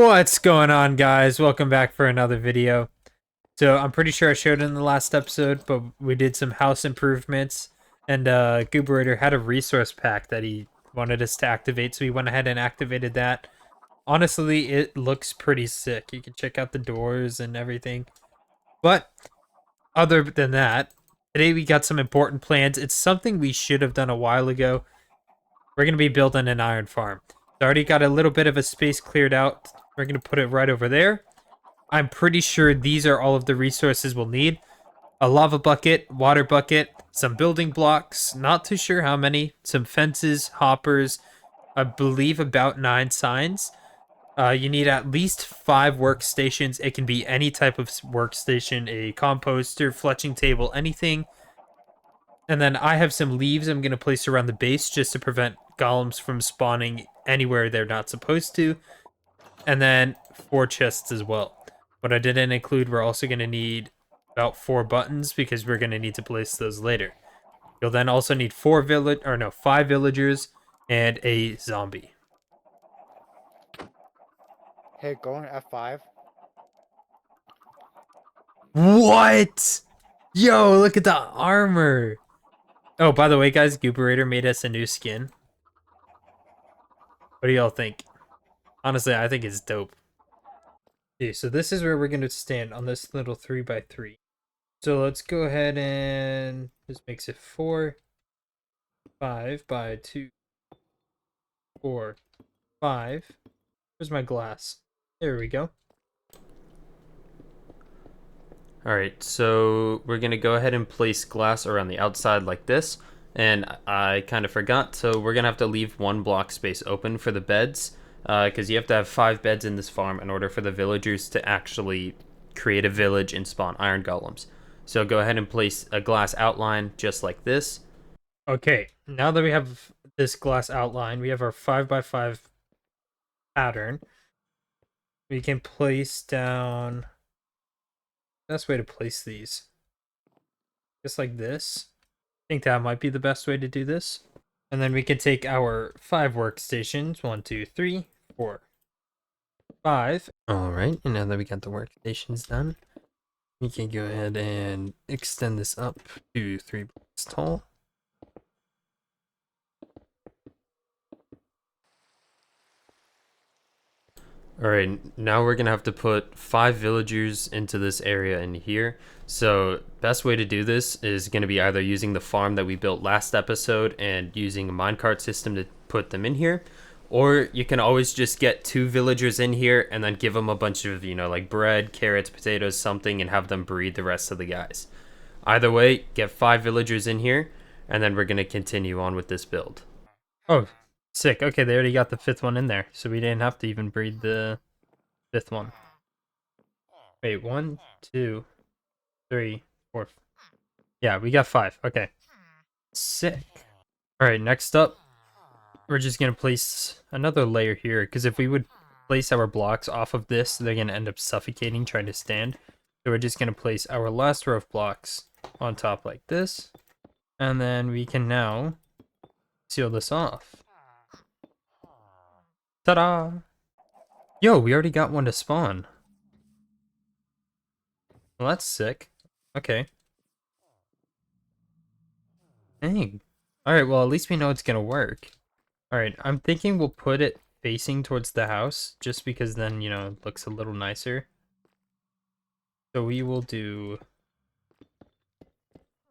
What's going on, guys? Welcome back for another video. So I'm pretty sure I showed in the last episode, but we did some house improvements, and Gooberator had a resource pack that he wanted us to activate, so we went ahead and activated that. Honestly, it looks pretty sick. You can check out the doors and everything. But other than that, today we got some important plans. It's something we should have done a while ago. We're going to be building an iron farm. I already got a little bit of a space cleared out. We're going to put it right over there. I'm pretty sure these are all of the resources we'll need. A lava bucket, water bucket, some building blocks, not too sure how many, some fences, hoppers, I believe about 9 signs. You need at least 5 workstations. It can be any type of workstation, a composter, fletching table, anything. And then I have some leaves I'm going to place around the base just to prevent golems from spawning anywhere they're not supposed to. And then 4 chests as well. What I didn't include, we're also going to need about 4 buttons because we're going to need to place those later. You'll then also need 5 villagers and a zombie. Hey, going F5. What? Yo, look at the armor. Oh, by the way, guys, Gooberator made us a new skin. What do y'all think? Honestly, I think it's dope. Okay, so this is where we're going to stand on this little 3x3. So let's go ahead and this makes it 4, 5 by 2, 4, 5. Where's my glass? There we go. Alright, so we're going to go ahead and place glass around the outside like this. And I kind of forgot, so we're going to have to leave 1 block space open for the beds. Because you have to have 5 beds in this farm in order for the villagers to actually create a village and spawn iron golems. So go ahead and place a glass outline just like this. Okay, now that we have this glass outline, we have our 5x5 pattern. We can place down... Best way to place these. Just like this. I think that might be the best way to do this. And then we can take our 5 workstations. 1, 2, 3, 4, 5. Alright, and now that we got the workstations done, we can go ahead and extend this up to 3 blocks tall. Alright, now we're gonna have to put 5 villagers into this area in here. So best way to do this is gonna be either using the farm that we built last episode and using a minecart system to put them in here, or you can always just get 2 villagers in here and then give them a bunch of, like bread, carrots, potatoes, something, and have them breed the rest of the guys. Either way, get 5 villagers in here, and then we're gonna continue on with this build. Oh, sick. Okay, they already got the 5th one in there, so we didn't have to even breed the 5th one. Wait, 1, 2, 3, 4. Yeah, we got 5. Okay. Sick. Alright, next up, we're just going to place another layer here, because if we would place our blocks off of this, they're going to end up suffocating trying to stand. So we're just going to place our last row of blocks on top like this, and then we can now seal this off. Ta-da! Yo, we already got one to spawn. Well, that's sick. Okay. Dang. Alright, well, at least we know it's gonna work. Alright, I'm thinking we'll put it facing towards the house, just because then, it looks a little nicer. So we will do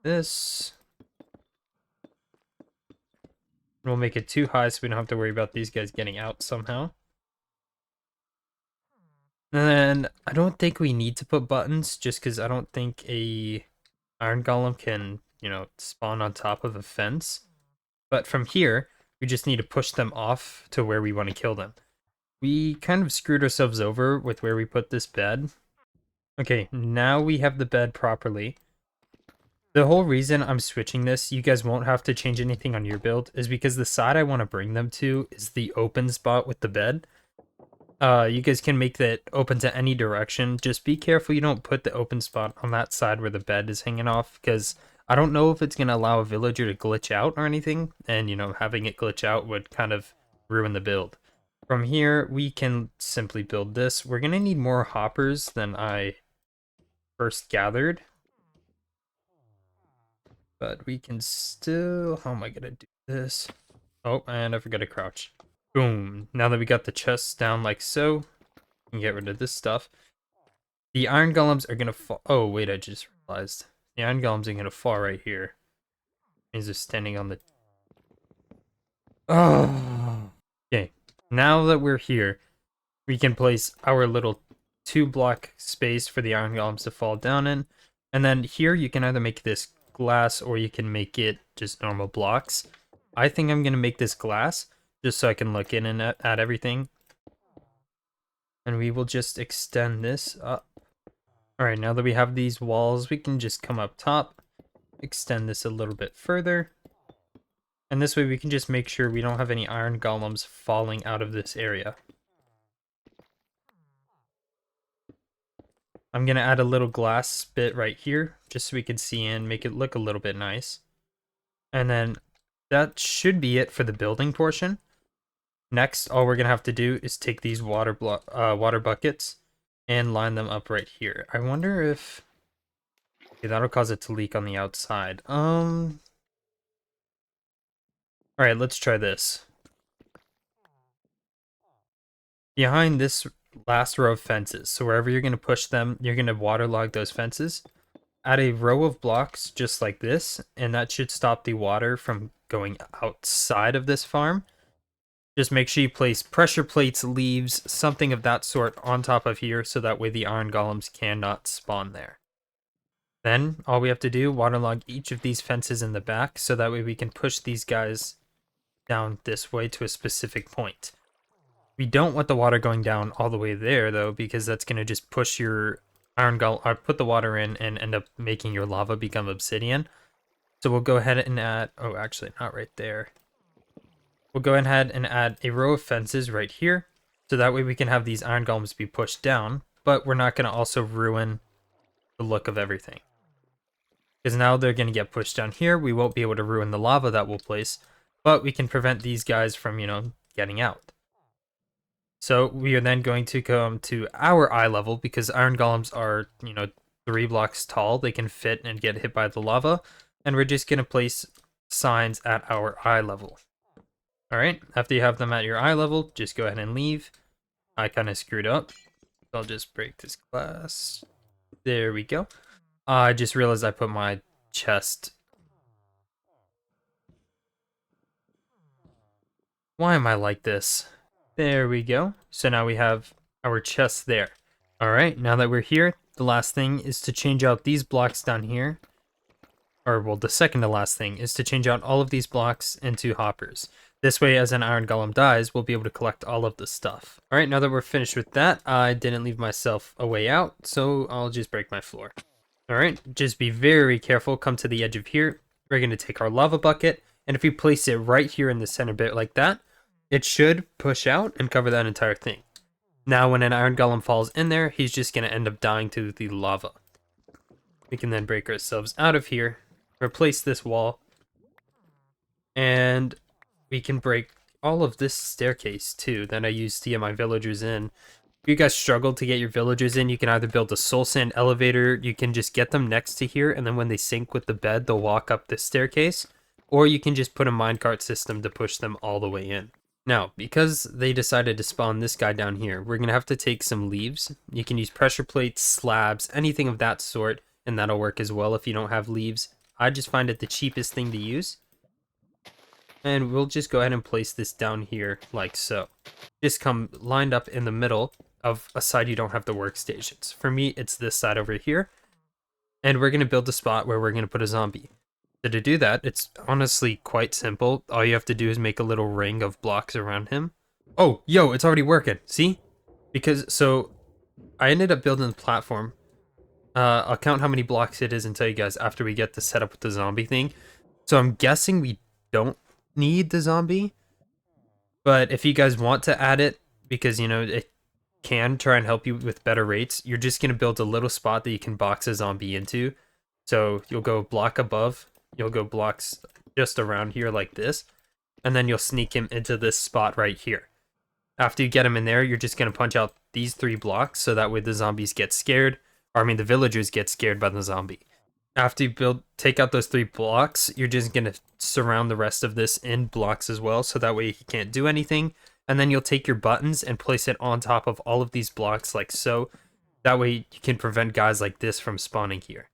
this. We'll make it too high so we don't have to worry about these guys getting out somehow. And then I don't think we need to put buttons, just because I don't think a iron golem can, spawn on top of a fence. But from here, we just need to push them off to where we want to kill them. We kind of screwed ourselves over with where we put this bed. Okay, now we have the bed properly. The whole reason I'm switching this, you guys won't have to change anything on your build, is because the side I want to bring them to is the open spot with the bed. You guys can make that open to any direction. Just be careful you don't put the open spot on that side where the bed is hanging off, because I don't know if it's going to allow a villager to glitch out or anything, and, having it glitch out would kind of ruin the build. From here, we can simply build this. We're going to need more hoppers than I first gathered. But we can still... How am I going to do this? Oh, and I forgot to crouch. Boom. Now that we got the chests down like so, we can get rid of this stuff. The iron golems are going to fall... Oh, wait, I just realized. The iron golems are going to fall right here. Means they're standing on the... Oh. Okay. Now that we're here, we can place our little 2-block space for the iron golems to fall down in. And then here you can either make this glass or you can make it just normal blocks. I think I'm going to make this glass just so I can look in and at everything. And we will just extend this up. Alright, now that we have these walls, we can just come up top, extend this a little bit further. And this way we can just make sure we don't have any iron golems falling out of this area. I'm going to add a little glass bit right here, just so we can see and make it look a little bit nice. And then that should be it for the building portion. Next, all we're going to have to do is take these water buckets and line them up right here. I wonder if... Okay, that'll cause it to leak on the outside. Alright, let's try this. Behind this last row of fences, so wherever you're going to push them, you're going to waterlog those fences. Add a row of blocks just like this, and that should stop the water from going outside of this farm. Just make sure you place pressure plates, leaves, something of that sort on top of here, so that way the iron golems cannot spawn there. Then, all we have to do, waterlog each of these fences in the back, so that way we can push these guys down this way to a specific point. We don't want the water going down all the way there, though, because that's going to just push your iron golem, or put the water in and end up making your lava become obsidian. So we'll go ahead and add, oh, actually, not right there. We'll go ahead and add a row of fences right here, so that way we can have these iron golems be pushed down, but we're not going to also ruin the look of everything. Because now they're going to get pushed down here, we won't be able to ruin the lava that we'll place, but we can prevent these guys from, getting out. So we are then going to come to our eye level, because iron golems are, 3 blocks tall. They can fit and get hit by the lava. And we're just going to place signs at our eye level. Alright, after you have them at your eye level, just go ahead and leave. I kind of screwed up. I'll just break this glass. There we go. I just realized I put my chest... Why am I like this? There we go. So now we have our chest there. Alright, now that we're here, the last thing is to change out these blocks down here. Or, well, the second to last thing is to change out all of these blocks into hoppers. This way, as an iron golem dies, we'll be able to collect all of the stuff. Alright, now that we're finished with that, I didn't leave myself a way out, so I'll just break my floor. Alright, just be very careful. Come to the edge of here. We're going to take our lava bucket, and if we place it right here in the center bit like that, it should push out and cover that entire thing. Now, when an iron golem falls in there, he's just going to end up dying to the lava. We can then break ourselves out of here, replace this wall, and we can break all of this staircase too that I used to get my villagers in. If you guys struggle to get your villagers in, you can either build a soul sand elevator, you can just get them next to here, and then when they sync with the bed, they'll walk up this staircase, or you can just put a minecart system to push them all the way in. Now, because they decided to spawn this guy down here, we're going to have to take some leaves. You can use pressure plates, slabs, anything of that sort, and that'll work as well if you don't have leaves. I just find it the cheapest thing to use. And we'll just go ahead and place this down here like so. Just come lined up in the middle of a side you don't have the workstations. For me, it's this side over here. And we're going to build a spot where we're going to put a zombie. So to do that, it's honestly quite simple. All you have to do is make a little ring of blocks around him. Oh, yo, it's already working. See? So I ended up building the platform. I'll count how many blocks it is and tell you guys after we get the setup with the zombie thing. So I'm guessing we don't need the zombie. But if you guys want to add it, because, it can try and help you with better rates, you're just going to build a little spot that you can box a zombie into. So you'll go block above. You'll go blocks just around here like this, and then you'll sneak him into this spot right here. After you get them in there, you're just going to punch out these 3 blocks so that way the zombies get scared, or I mean the villagers get scared by the zombie. After you take out those 3 blocks, you're just going to surround the rest of this in blocks as well, so that way he can't do anything. And then you'll take your buttons and place it on top of all of these blocks like so. That way you can prevent guys like this from spawning here.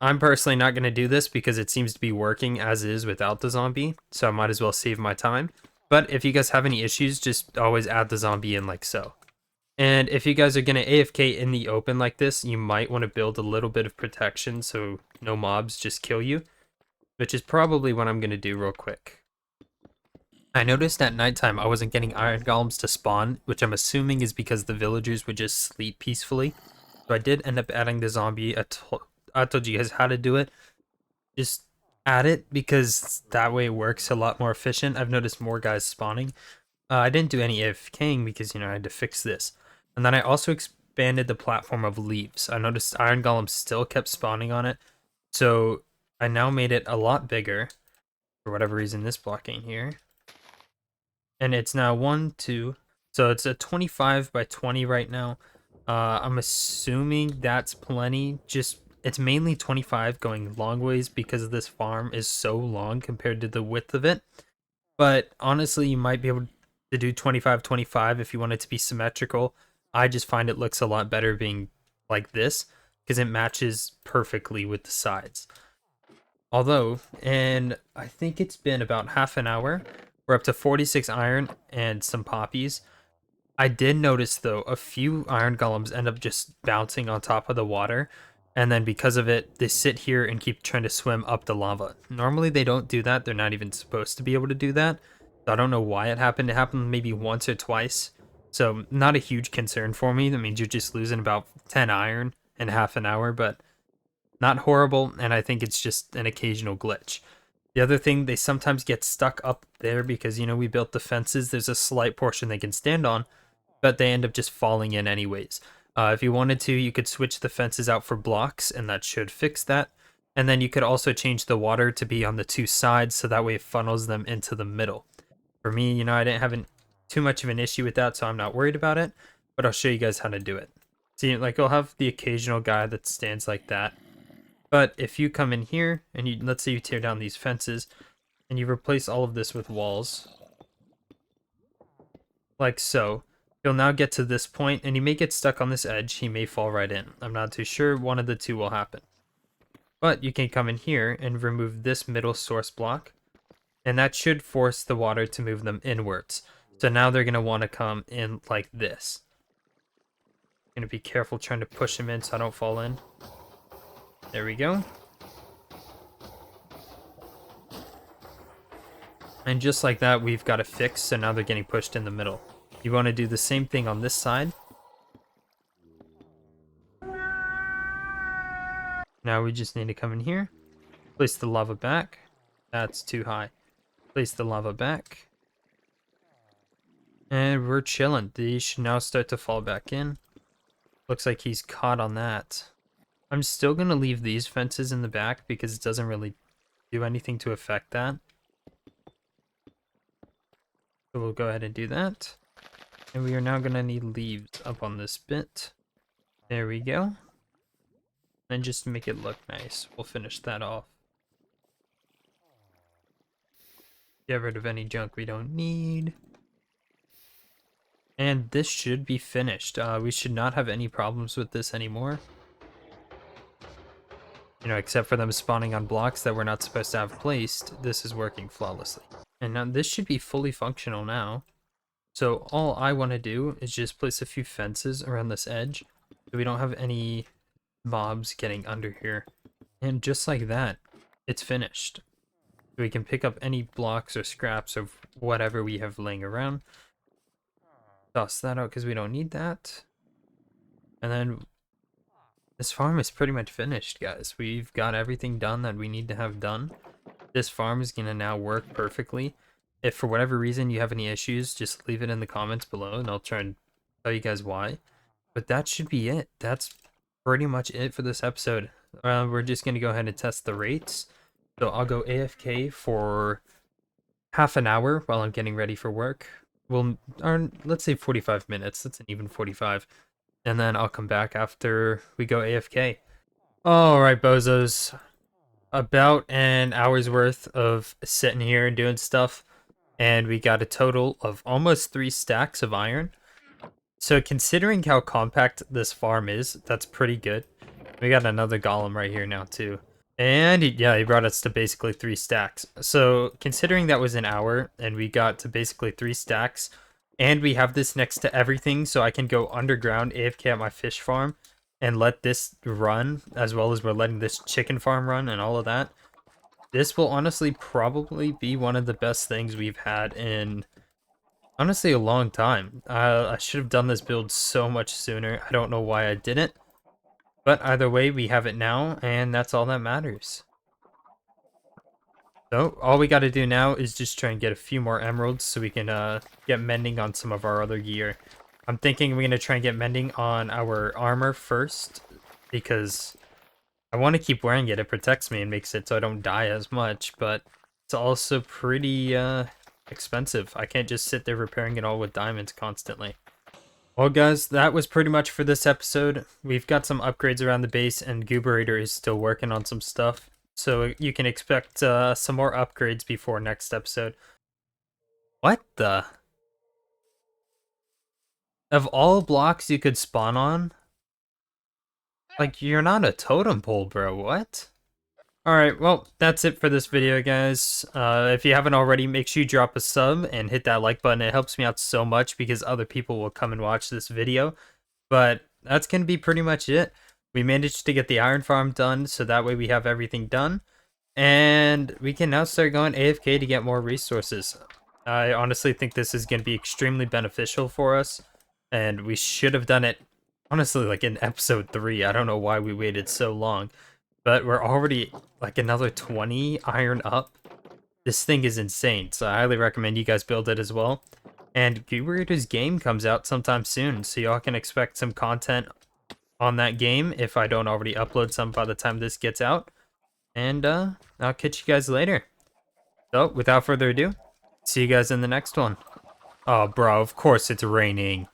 I'm personally not going to do this because it seems to be working as is without the zombie, so I might as well save my time. But if you guys have any issues, just always add the zombie in like so. And if you guys are going to AFK in the open like this, you might want to build a little bit of protection so no mobs just kill you, which is probably what I'm going to do real quick. I noticed at nighttime I wasn't getting iron golems to spawn, which I'm assuming is because the villagers would just sleep peacefully. So I did end up adding the zombie. I told you guys how to do it. Just add it because that way it works a lot more efficient. I've noticed more guys spawning. I didn't do any AFKing because, you know, I had to fix this. And then I also expanded the platform of leaves. I noticed iron golems still kept spawning on it. So I now made it a lot bigger. For whatever reason, this block ain't here. And it's now 1, 2. So it's a 25 by 20 right now. I'm assuming that's plenty. Just it's mainly 25 going long ways because this farm is so long compared to the width of it. But honestly, you might be able to do 25, 25 if you want it to be symmetrical. I just find it looks a lot better being like this because it matches perfectly with the sides. Although, and I think it's been about half an hour, we're up to 46 iron and some poppies. I did notice though, a few iron golems end up just bouncing on top of the water. And then because of it, they sit here and keep trying to swim up the lava. Normally they don't do that. They're not even supposed to be able to do that. So I don't know why it happened. It happened maybe once or twice. So not a huge concern for me. That means you're just losing about 10 iron in half an hour, but not horrible. And I think it's just an occasional glitch. The other thing, they sometimes get stuck up there because, you know, we built the fences. There's a slight portion they can stand on, but they end up just falling in anyways. If you wanted to, you could switch the fences out for blocks, and that should fix that. And then you could also change the water to be on the 2 sides, so that way it funnels them into the middle. For me, you know, I didn't have too much of an issue with that, so I'm not worried about it. But I'll show you guys how to do it. See, like, you'll have the occasional guy that stands like that. But if you come in here, and let's say you tear down these fences, and you replace all of this with walls, like so, you'll now get to this point, and he may get stuck on this edge. He may fall right in. I'm not too sure. One of the two will happen. But you can come in here and remove this middle source block, and that should force the water to move them inwards. So now they're going to want to come in like this. I'm going to be careful trying to push them in so I don't fall in. There we go. And just like that, we've got it fixed, so now they're getting pushed in the middle. You want to do the same thing on this side. Now we just need to come in here, place the lava back. That's too high. Place the lava back. And we're chilling. These should now start to fall back in. Looks like he's caught on that. I'm still going to leave these fences in the back because it doesn't really do anything to affect that. So we'll go ahead and do that. And we are now going to need leaves up on this bit. There we go. And just to make it look nice, we'll finish that off. Get rid of any junk we don't need. And this should be finished. We should not have any problems with this anymore. You know, except for them spawning on blocks that we're not supposed to have placed, this is working flawlessly. And now this should be fully functional now. So all I want to do is just place a few fences around this edge so we don't have any mobs getting under here. And just like that, it's finished. So we can pick up any blocks or scraps of whatever we have laying around. Toss that out because we don't need that. And then this farm is pretty much finished, guys. We've got everything done that we need to have done. This farm is going to now work perfectly. If for whatever reason you have any issues, just leave it in the comments below and I'll try and tell you guys why. But that should be it. That's pretty much it for this episode. We're just going to go ahead and test the rates. So I'll go AFK for half an hour while I'm getting ready for work. Well, or let's say 45 minutes. That's an even 45. And then I'll come back after we go AFK. All right, bozos. About an hour's worth of sitting here and doing stuff. And we got a total of almost 3 stacks of iron. So considering how compact this farm is, that's pretty good. We got another golem right here now too. And yeah, he brought us to basically 3 stacks. So considering that was an hour and we got to basically 3 stacks, and we have this next to everything, so I can go underground AFK at my fish farm and let this run, as well as we're letting this chicken farm run and all of that. This will honestly probably be one of the best things we've had in honestly a long time. I should have done this build so much sooner. I don't know why I didn't. But either way, we have it now, and that's all that matters. So all we got to do now is just try and get a few more emeralds so we can get mending on some of our other gear. I'm thinking we're going to try and get mending on our armor first, because I want to keep wearing it. It protects me and makes it so I don't die as much, but it's also pretty expensive. I can't just sit there repairing it all with diamonds constantly. Well, guys, that was pretty much for this episode. We've got some upgrades around the base, and Gooberator is still working on some stuff. So you can expect some more upgrades before next episode. What the? Of all blocks you could spawn on? Like, you're not a totem pole, bro. What? Alright, well, that's it for this video, guys. If you haven't already, make sure you drop a sub and hit that like button. It helps me out so much because other people will come and watch this video. But that's going to be pretty much it. We managed to get the iron farm done, so that way we have everything done. And we can now start going AFK to get more resources. I honestly think this is going to be extremely beneficial for us. And we should have done it, honestly, like in episode 3. I don't know why we waited so long. But we're already like another 20 iron up. This thing is insane, so I highly recommend you guys build it as well. And Gooberator's game comes out sometime soon, so y'all can expect some content on that game if I don't already upload some by the time this gets out. And I'll catch you guys later. So, without further ado, see you guys in the next one. Oh, bro, of course it's raining.